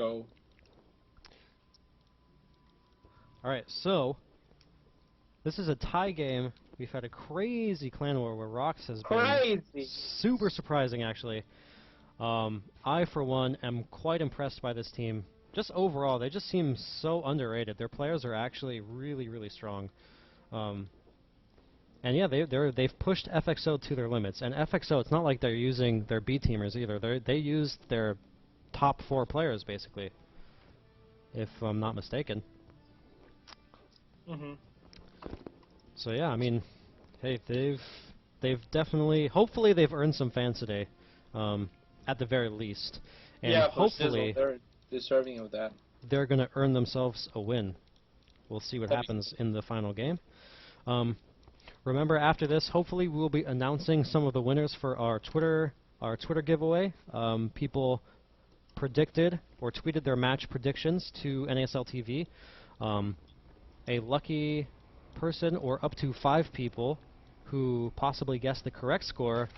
go. Alright, so this is a tie game. We've had a crazy clan war where Rox has been super surprising, actually. I, for one, am quite impressed by this team. Just overall, they just seem so underrated. Their players are actually really, really strong. And yeah, they've pushed FXO to their limits. And FXO, it's not like they're using their B teamers either. They used their top 4 players basically, if I'm not mistaken. So yeah, I mean, hey, they've definitely, hopefully, they've earned some fans today, at the very least. And yeah, hopefully, they're deserving of that. They're gonna earn themselves a win. We'll see what happens in the final game. Remember, after this, hopefully we'll be announcing some of the winners for our Twitter giveaway. People predicted or tweeted their match predictions to NASL TV. A lucky person, or up to 5 people, who possibly guessed the correct score,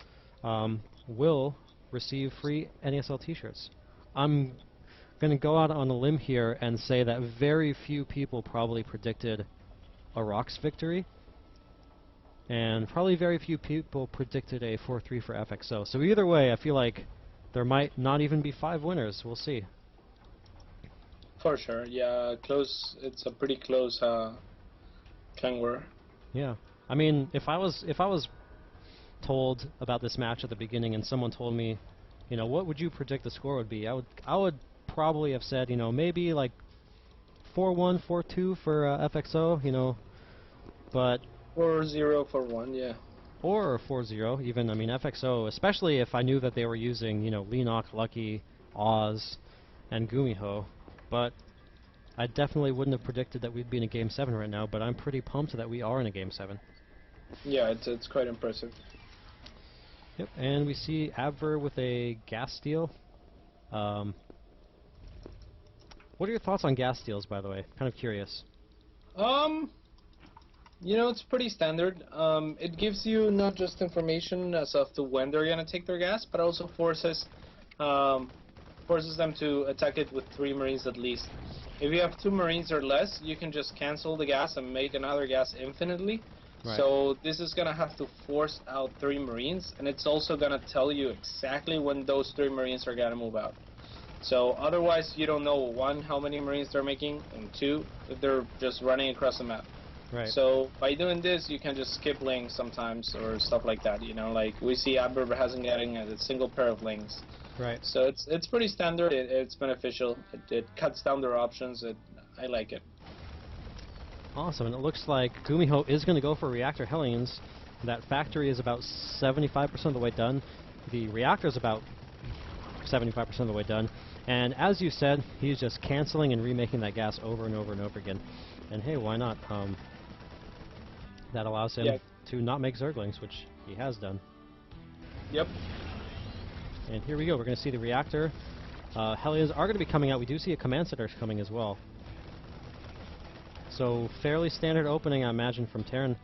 will receive free NASL t-shirts. I'm gonna go out on a limb here and say that very few people probably predicted a Rox victory. And probably very few people predicted a 4-3 for FXO. So either way, I feel like there might not even be 5 winners. We'll see. For sure, yeah, close. It's a pretty close clan war. Yeah, I mean, if I was told about this match at the beginning and someone told me, you know, what would you predict the score would be, I would probably have said, you know, maybe like 4-1, 4-2 for FXO, you know, but 4-0 for 1, yeah. Or 4-0, even. I mean, FXO, especially if I knew that they were using, you know, Leenock, Lucky, Oz, and Gumiho. But I definitely wouldn't have predicted that we'd be in a Game 7 right now, but I'm pretty pumped that we are in a Game 7. Yeah, it's quite impressive. Yep, and we see Abver with a gas steal. What are your thoughts on gas steals, by the way? Kind of curious. You know, it's pretty standard. It gives you not just information as of to when they're gonna take their gas, but also forces them to attack it with 3 Marines at least. If you have 2 Marines or less, you can just cancel the gas and make another gas infinitely. Right. So this is gonna have to force out 3 Marines, and it's also gonna tell you exactly when those 3 Marines are gonna move out. So otherwise, you don't know, 1, how many Marines they're making, and 2, if they're just running across the map. Right. So by doing this, you can just skip links sometimes or stuff like that. You know, like we see Abber hasn't getting a single pair of links. Right. So it's pretty standard. It's beneficial. It cuts down their options. I like it. Awesome, and it looks like Gumiho is going to go for Reactor Hellions. That factory is about 75% of the way done. The reactor is about 75% of the way done. And as you said, he's just canceling and remaking that gas over and over and over again. And hey, why not? That allows him to not make Zerglings, which he has done. Yep. And here we go. We're going to see the reactor. Hellions are going to be coming out. We do see a command center coming as well. So fairly standard opening, I imagine, from Terran,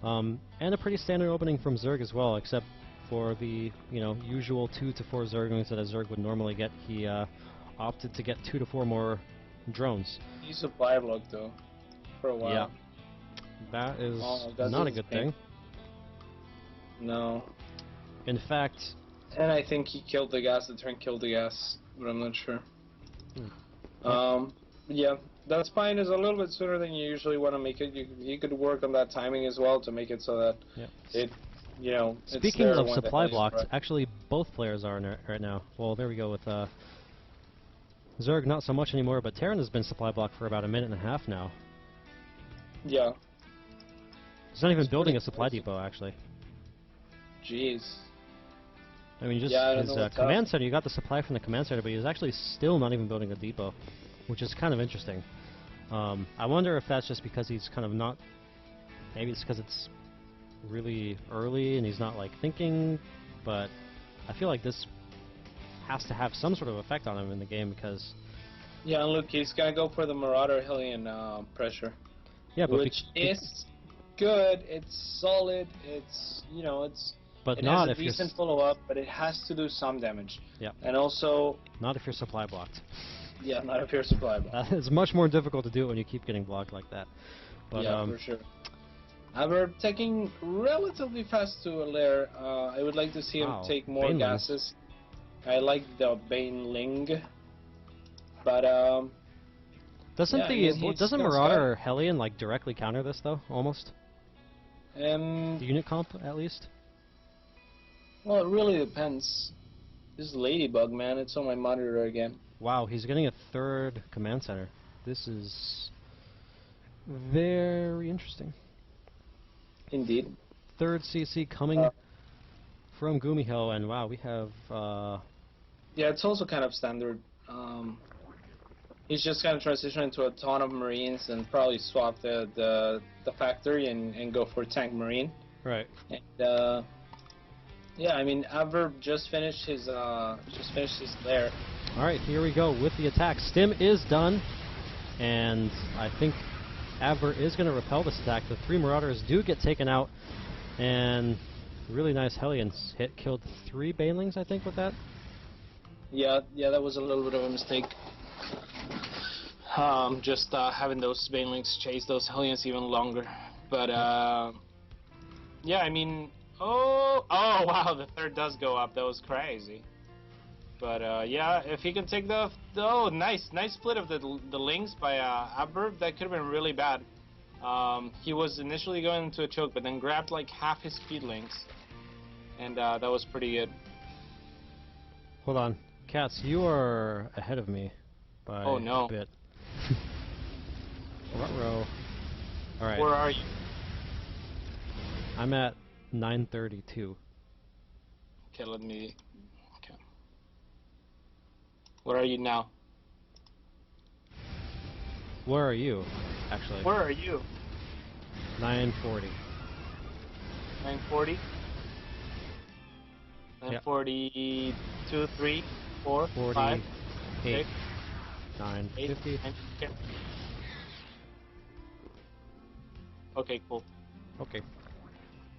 and a pretty standard opening from Zerg as well, except for the usual 2 to 4 Zerglings that a Zerg would normally get. He opted to get 2 to 4 more drones. He's a supply block though, for a while. Yeah, that is not a good thing. No. In fact, and I think he killed the gas. The turn killed the gas, but I'm not sure. Yeah. That spine is a little bit sooner than you usually want to make it. You could work on that timing as well to make it so that it, Speaking of supply blocks, actually both players are in it right now. Well, there we go with Zerg, not so much anymore, but Terran has been supply blocked for about a minute and a half now. Yeah. He's not even building a supply depot, actually. Jeez. I mean, just his command center, you got the supply from the command center, but he's actually still not even building a depot, which is kind of interesting. I wonder if that's just because he's kind of not... Maybe it's because it's really early and he's not, like, thinking, but I feel like this has to have some sort of effect on him in the game because... Yeah, and look, he's gonna go for the Marauder Hellion pressure. Yeah, but which is good, it's solid, it's, but it not has a if decent follow-up, but it has to do some damage. Yeah. And also... Not if you're supply blocked. Yeah, not a pure supply bomb. It's much more difficult to do it when you keep getting blocked like that. But, yeah, for sure. We're taking relatively fast to a lair. I would like to see him take more Banelings. gases. I like the Baneling, but doesn't Marauder or Hellion like directly counter this though? Almost. The unit comp at least. Well, it really depends. This is Ladybug, man. It's on my monitor again. Wow, he's getting a 3rd command center. This is very interesting. Indeed. 3rd CC coming from Gumiho, and wow, we have. Yeah, it's also kind of standard. He's just kind of transitioned into a ton of Marines and probably swap the factory and go for tank Marine. Right. And yeah, I mean, Adverb just finished his lair. All right, here we go with the attack. Stim is done, and I think Adver is going to repel this attack. The 3 Marauders do get taken out, and really nice Hellions hit, killed 3 Banelings, I think, with that. Yeah, that was a little bit of a mistake. Just having those Banelings chase those Hellions even longer. But yeah, I mean, oh wow, the 3rd does go up. That was crazy. But yeah, if he can take the nice split of the links by Adverb, that could have been really bad. He was initially going into a choke, but then grabbed like half his speed links, and that was pretty good. Hold on, CatZ, you are ahead of me by a bit. Ruh-roh. All right. Where are you? I'm at 932. Okay, let me. Okay. Where are you now? Where are you, actually? Where are you? 940. 940? 940, 2, 3, 4, 5, 6, 950. Okay, cool. Okay.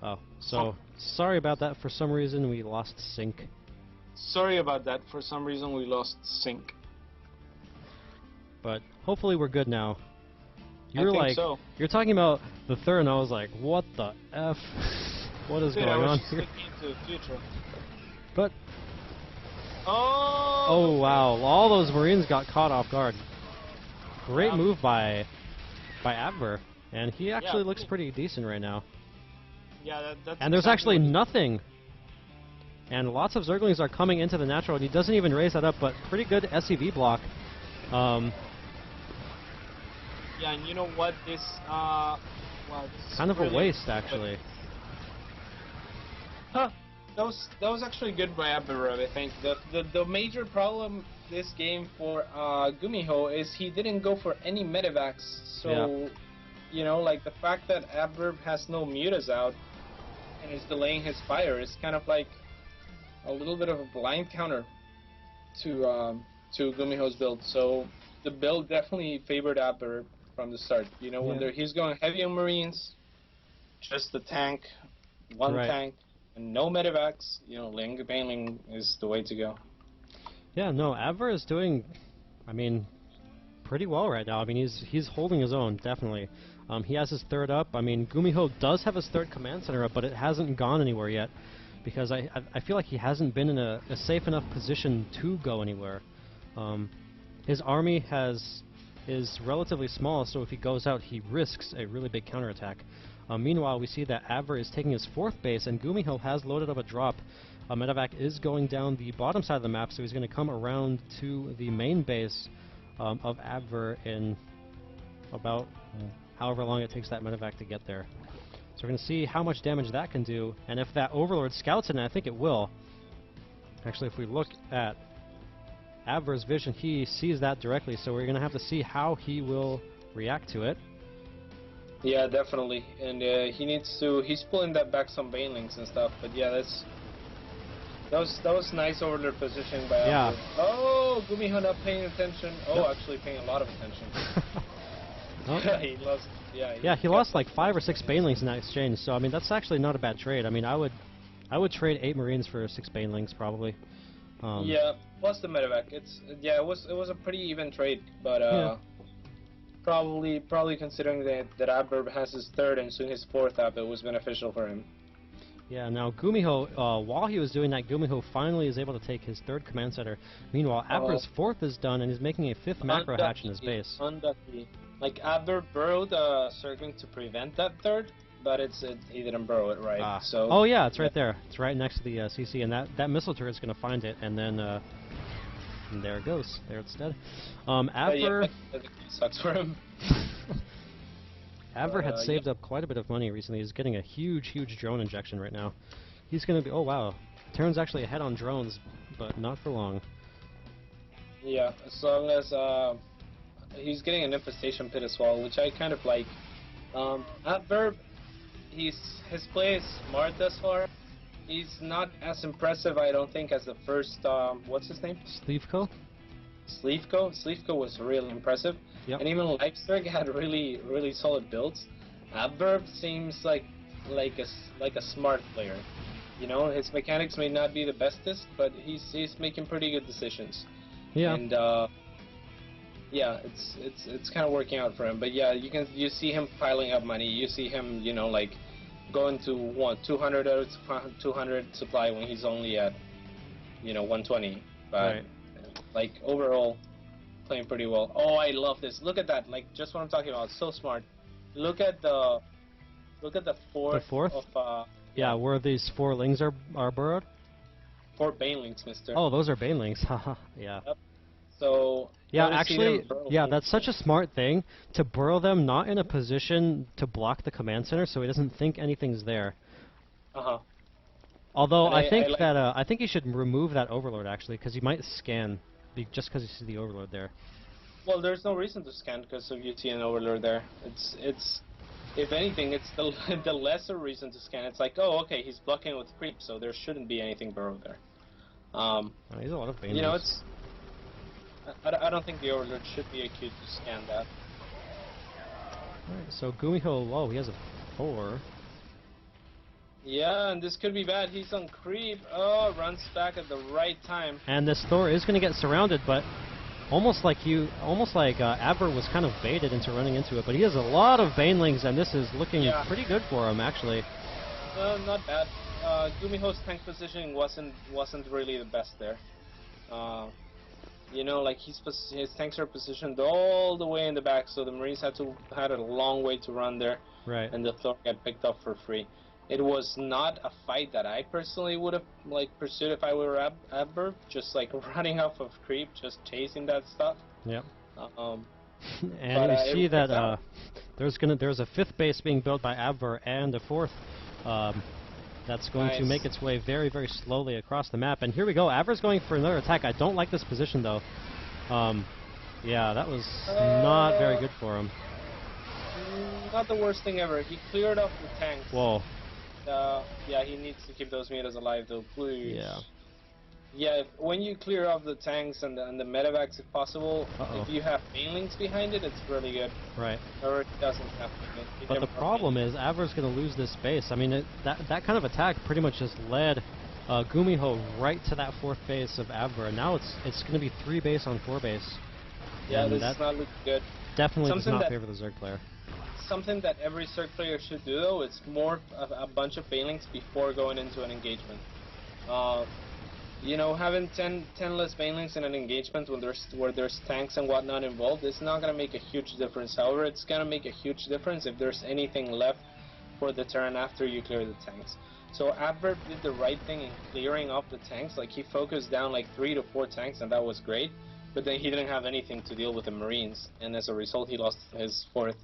Oh, so sorry about that. For some reason, we lost sync. Sorry about that. For some reason, we lost sync. But hopefully, we're good now. You're I think so. You're talking about the 3rd, and I was like, what the F? What is going on here? Into the future. But oh wow, all those Marines got caught off guard. Great move by Adver, and he actually looks pretty decent right now. Yeah, that's and there's actually nothing. And lots of Zerglings are coming into the natural, and he doesn't even raise that up, but pretty good SCV block. Yeah, and you know what? This well, this kind of a waste, actually. Huh. That was actually good by Adver, I think. The major problem this game for Gumiho is he didn't go for any medevacs. So, you know, like the fact that Adverb has no mutas out and is delaying his fire is kind of like a little bit of a blind counter to Gumiho's build. So the build definitely favored Adverb from the start. You know, when he's going heavy on Marines, just the tank, one tank. And no medevacs, you know, Baneling is the way to go. Yeah, no, Adver is doing, I mean, pretty well right now. I mean, he's holding his own, definitely. He has his 3rd up. I mean, Gumiho does have his 3rd command center up, but it hasn't gone anywhere yet, because I feel like he hasn't been in a safe enough position to go anywhere. His army is relatively small, so if he goes out, he risks a really big counterattack. Meanwhile, we see that Adver is taking his 4th base, and Gumiho has loaded up a drop. Medevac is going down the bottom side of the map, so he's going to come around to the main base of Adver in about however long it takes that Medevac to get there. So we're going to see how much damage that can do, and if that Overlord scouts it, and I think it will. Actually, if we look at Adver's vision, he sees that directly, so we're going to have to see how he will react to it. Yeah, definitely, and he needs to. He's pulling that back some Banelings and stuff, but yeah, that was nice overlord position by Adver. Oh, Gumiho not paying attention. Oh, actually paying a lot of attention. He lost. Yeah, he lost like 5 or 6 Banelings in that exchange. So I mean, that's actually not a bad trade. I mean, I would trade 8 Marines for 6 Banelings probably. Yeah, plus the medevac. It was a pretty even trade, but Yeah. probably considering that Adverb has his third and soon his fourth app, it was beneficial for him. Yeah, now Gumiho, while he was doing that, Gumiho finally is able to take his third command center. Meanwhile, Adver's fourth is done, and he's making a fifth macro hatch in his base. Unlucky. Like Adverb burrowed circling to prevent that third, but he didn't burrow it right. So. Oh yeah, it's right there. It's right next to the CC, and that missile turret's gonna find it, and then and there it goes. There it's dead. Adver. Yeah, sucks for him. Adver had saved up quite a bit of money recently. He's getting a huge drone injection right now. He's going to be... Oh, wow. Turn's actually ahead on drones, but not for long. Yeah, as long as he's getting an infestation pit as well, which I kind of like. Adverb, his play is smart thus far. He's not as impressive, I don't think, as the first... what's his name? Sleevko? Sleevko was really impressive. Yep. And even Leipzig had really solid builds. Adverb seems like a smart player. You know, his mechanics may not be the bestest, but he's making pretty good decisions. Yeah. And yeah, it's kind of working out for him. But yeah, you see him piling up money. You see him, you know, like going to 200 supply when he's only at, you know, 120. But right. Like overall, playing pretty well. Oh, I love this. Look at that. Like just what I'm talking about. So smart. Look at the fourth. The fourth? Of, yeah, where these 4 lings are burrowed. 4 banelings, mister. Oh, those are banelings. Haha. Yeah. Yep. So. Yeah, actually, yeah, that's such a smart thing to burrow them not in a position to block the command center, so he doesn't think anything's there. Although I think he should remove that overlord actually, because he might scan just because you see the overlord there. Well, there's no reason to scan because if you see an overlord there. It's if anything, it's the lesser reason to scan. It's like, oh, okay, he's blocking with creep, so there shouldn't be anything burrowed there. He's a lot of banelings. You know, I don't think the overlord should be acute to scan that. Alright, so Gumiho, whoa, he has a 4. Yeah, and this could be bad. He's on creep. Oh, runs back at the right time. And this Thor is going to get surrounded, but almost like Adver was kind of baited into running into it. But he has a lot of banelings, and this is looking pretty good for him, actually. Not bad. Gumiho's tank positioning wasn't really the best there. You know, like his tanks are positioned all the way in the back, so the Marines had a long way to run there. Right. And the Thor got picked up for free. It was not a fight that I personally would have pursued if I were Adverb, just like running off of creep, just chasing that stuff. Yep. And you see that there's a 5th base being built by Adver and a 4th that's going to make its way very slowly across the map. And here we go. Adver's going for another attack. I don't like this position though. Yeah, that was not very good for him. Not the worst thing ever. He cleared off the tanks. Whoa. Yeah, he needs to keep those metas alive though, please. Yeah. Yeah, when you clear off the tanks and the medevacs if possible, if you have banelings behind it, it's really good. Right. Or it doesn't have to. But the problem is, Adver's going to lose this base. I mean, that kind of attack pretty much just led Gumiho right to that 4th base of Adver, and now it's going to be 3 base on 4 base. Yeah, this is not looking good. Definitely does not favor the Zerg player. Something that every Zerg player should do though is more of a bunch of banelings before going into an engagement. You know, having 10 less banelings in an engagement where there's tanks and whatnot involved is not going to make a huge difference. However, it's going to make a huge difference if there's anything left for the turn after you clear the tanks. So Adverb did the right thing in clearing off the tanks. Like he focused down like 3 to 4 tanks, and that was great. But then he didn't have anything to deal with the Marines, and as a result, he lost his 4th.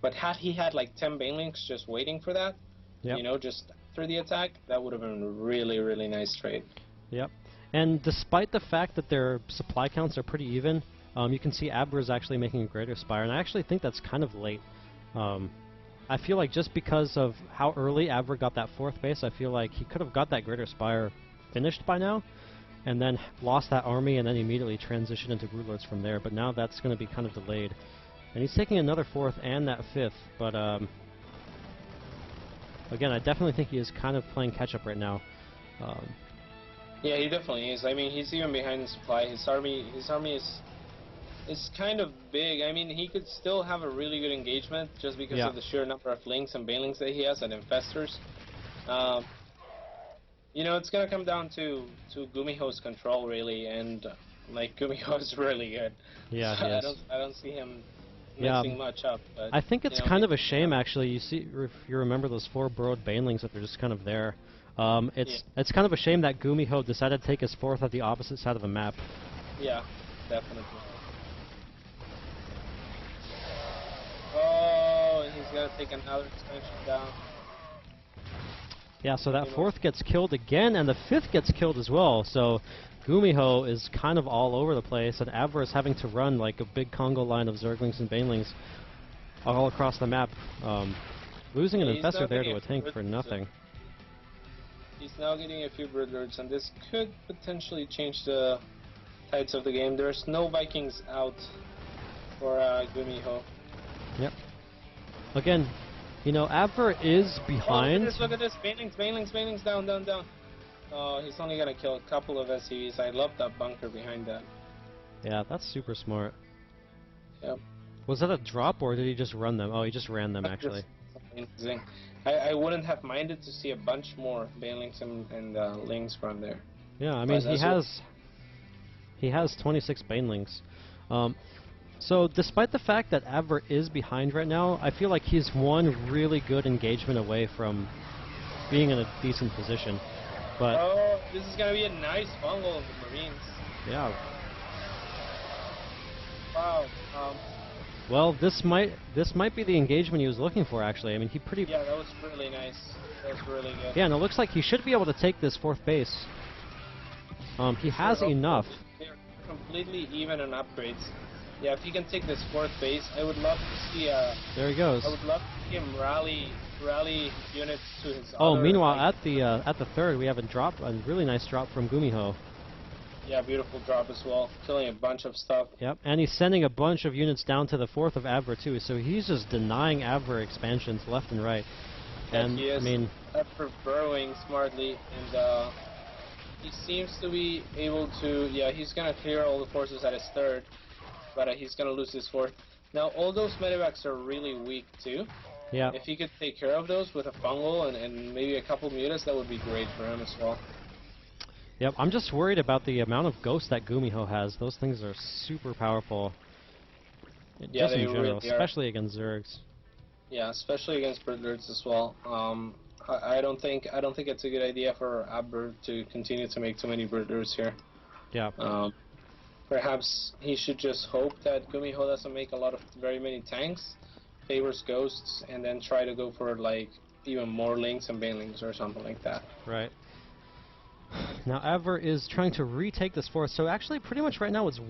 But had he had like 10 banelings just waiting for that, you know, just after the attack, that would have been a really nice trade. Yep. And despite the fact that their supply counts are pretty even, you can see Adver is actually making a greater spire, and I actually think that's kind of late. I feel like just because of how early Adver got that 4th base, I feel like he could have got that greater spire finished by now, and then lost that army, and then immediately transitioned into Broodlords from there. But now that's going to be kind of delayed. And he's taking another 4th and that 5th, but again, I definitely think he is kind of playing catch-up right now. Yeah, he definitely is. I mean, he's even behind the supply. His army is kind of big. I mean, he could still have a really good engagement just because Yeah. of the sheer number of links and banelings that he has and infestors. You know, it's gonna come down to Gumiho's control really, and like Gumiho is really good. Yeah, So he is. I don't see him Yeah, messing much up. But I think you it's know, kind of a shame actually. You see, if you remember those 4 burrowed banelings that are just kind of there. It's kind of a shame that Gumiho decided to take his 4th at the opposite side of the map. Yeah, definitely. Oh, he's gonna take another expansion down. Yeah, so that 4th gets killed again, and the 5th gets killed as well. So Gumiho is kind of all over the place, and Abra is having to run like a big Congo line of Zerglings and Banelings all across the map. Losing an infestor there to a tank for nothing. He's now getting a few broodlords, and this could potentially change the tides of the game. There's no Vikings out for Gumiho. Yep. Again, you know, Abra is behind. Oh, look at this. Banelings, down. Oh, he's only gonna kill a couple of SCVs. I love that bunker behind that. Yeah, that's super smart. Yep. Was that a drop, or did he just run them? Oh, he just ran them, actually. Amazing. I wouldn't have minded to see a bunch more banelings and lings from there. Yeah, I mean, he has 26 banelings. So despite the fact that Abra is behind right now, I feel like he's one really good engagement away from being in a decent position. But oh, this is gonna be a nice fungal of the Marines. Yeah. Wow. Well, this might be the engagement he was looking for, actually. I mean, Yeah, that was really nice. That was really good. Yeah, and it looks like he should be able to take this 4th base. He has enough. They're completely even on upgrades. Yeah, if he can take this 4th base, I would love to see there he goes. I would love to see him rally units to his Oh, other, meanwhile, like, at the 3rd, we have a really nice drop from Gumiho. Yeah, beautiful drop as well, killing a bunch of stuff. Yep, and he's sending a bunch of units down to the 4th of Abra too, so he's just denying Abra expansions left and right. And he is, I mean, after burrowing smartly, and he seems to be able to. Yeah, he's gonna clear all the forces at his 3rd, but he's gonna lose his 4th. Now, all those medevacs are really weak too. Yeah. If he could take care of those with a fungal and maybe a couple mutas, that would be great for him as well. Yep, I'm just worried about the amount of ghosts that Gumiho has. Those things are super powerful. Yeah, just in general, really especially against Zergs. Yeah, especially against broodlords as well. I don't think it's a good idea for Abra to continue to make too many broodlords here. Yeah. Perhaps he should just hope that Gumiho doesn't make very many tanks, favors ghosts, and then try to go for like even more links and banelings or something like that. Right. Now Abra is trying to retake this 4th, so actually pretty much right now it's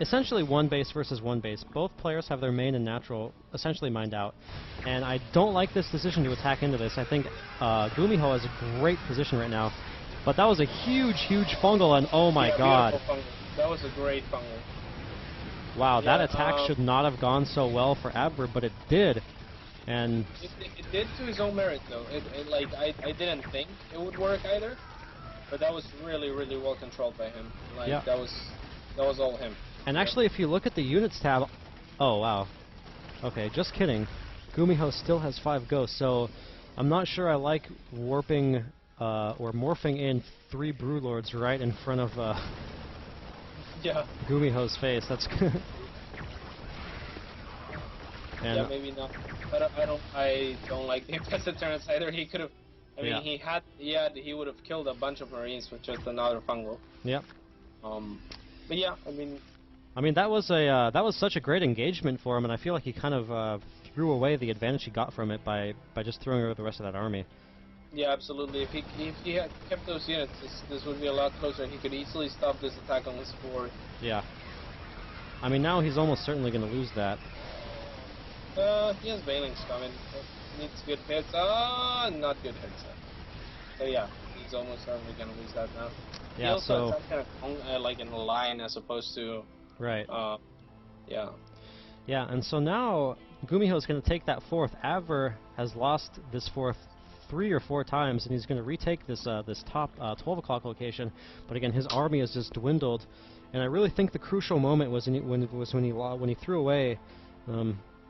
essentially 1 base versus 1 base. Both players have their main and natural essentially mined out. And I don't like this decision to attack into this. I think Gumiho has a great position right now. But that was a huge fungal, and oh my god. That was a great fungal. Wow, that attack should not have gone so well for Abra, but it did. And it did to his own merit though. Like I didn't think it would work either. But that was really well controlled by him. Like that was all him. And actually, if you look at the units tab, oh wow, okay, just kidding. Gumiho still has 5 ghosts, so I'm not sure I like warping or morphing in 3 broodlords right in front of Gumiho's face. That's good. Yeah, maybe not. But I don't like the infested turrets either. He could have. I mean, he would have killed a bunch of Marines with just another fungal. Yep. But yeah, I mean, that was such a great engagement for him, and I feel like he kind of threw away the advantage he got from it by just throwing away the rest of that army. Yeah, absolutely. If he had kept those units, this would be a lot closer. He could easily stop this attack on his 4th. Yeah. I mean, now he's almost certainly going to lose that. He has banelings coming. Needs good hits. Not good hits. So yeah, he's almost certainly gonna lose that now. Yeah, he also has that kind of like in a line as opposed to. Right. Yeah. Yeah, and so now Gumiho is going to take that 4th. Abra has lost this 4th 3 or 4 times, and he's going to retake this this top 12 o'clock location. But again, his army has just dwindled, and I really think the crucial moment was when he threw away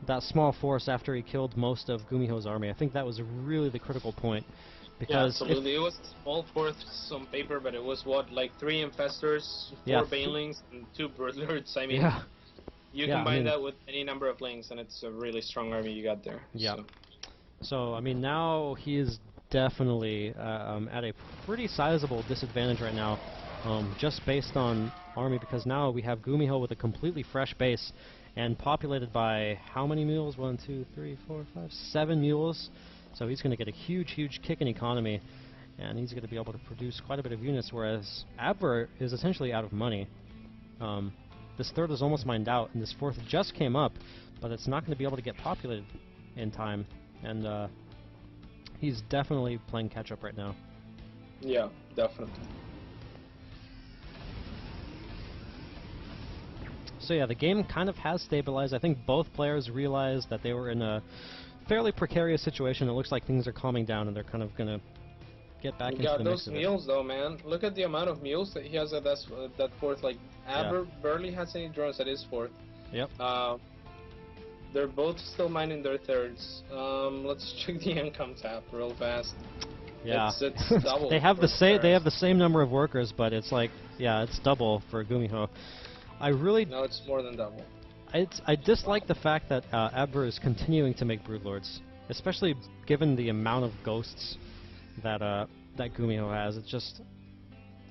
that small force after he killed most of Gumiho's army. I think that was really the critical point. Because yeah, absolutely. It was a small force on paper, but it was what, like 3 infestors, 4 banelings, and 2 broodlords. I mean, you combine that with any number of links, and it's a really strong army you got there. Yeah. So I mean, now he is definitely at a pretty sizable disadvantage right now, just based on army, because now we have Gumiho with a completely fresh base and populated by how many mules? 1, 2, 3, 4, 5, 7 mules. So he's going to get a huge, huge kick in economy, and he's going to be able to produce quite a bit of units, whereas Abver is essentially out of money. This 3rd is almost mined out, and this 4th just came up, but it's not going to be able to get populated in time, and he's definitely playing catch-up right now. Yeah, definitely. So yeah, the game kind of has stabilized. I think both players realized that they were in a fairly precarious situation. It looks like things are calming down, and they're kind of going to get back into the mix of it. Those mules, though, man. Look at the amount of mules that he has at that 4th. Like, Aber barely has any drones at his 4th. Yep. They're both still mining their 3rds. Let's check the income tab real fast. Yeah. It's double. They have the same number of workers, but it's like, yeah, it's double for Gumiho. No, it's more than double. I dislike the fact that Abver is continuing to make broodlords, especially given the amount of ghosts that that Gumiho has.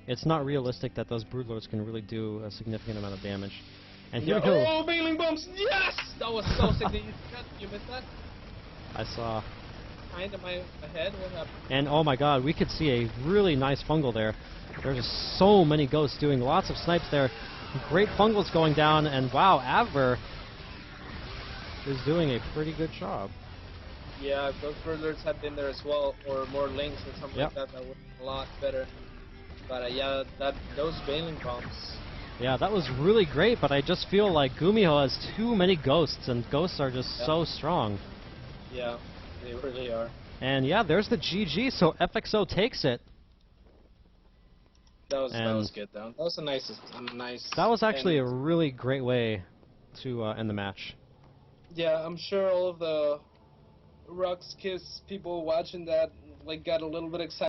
It's not realistic that those broodlords can really do a significant amount of damage. And here we go. Oh, bailing bombs! Yes, that was so sick. You missed that? I saw. Behind my head. What happened? And oh my God, we could see a really nice fungal there. There's just so many ghosts doing lots of snipes there. Great fungals going down, and wow, Abver is doing a pretty good job. Yeah, if those broodlords had been there as well, or more links or something like that, that would be a lot better. But yeah, those bailing bombs. Yeah, that was really great, but I just feel like Gumiho has too many ghosts, and ghosts are just so strong. Yeah, they really are. And yeah, there's the GG, so FXO takes it. That was good, though. That was a nice. That was actually a really great way to end the match. Yeah, I'm sure all of the Rox.kis people watching that got a little bit excited.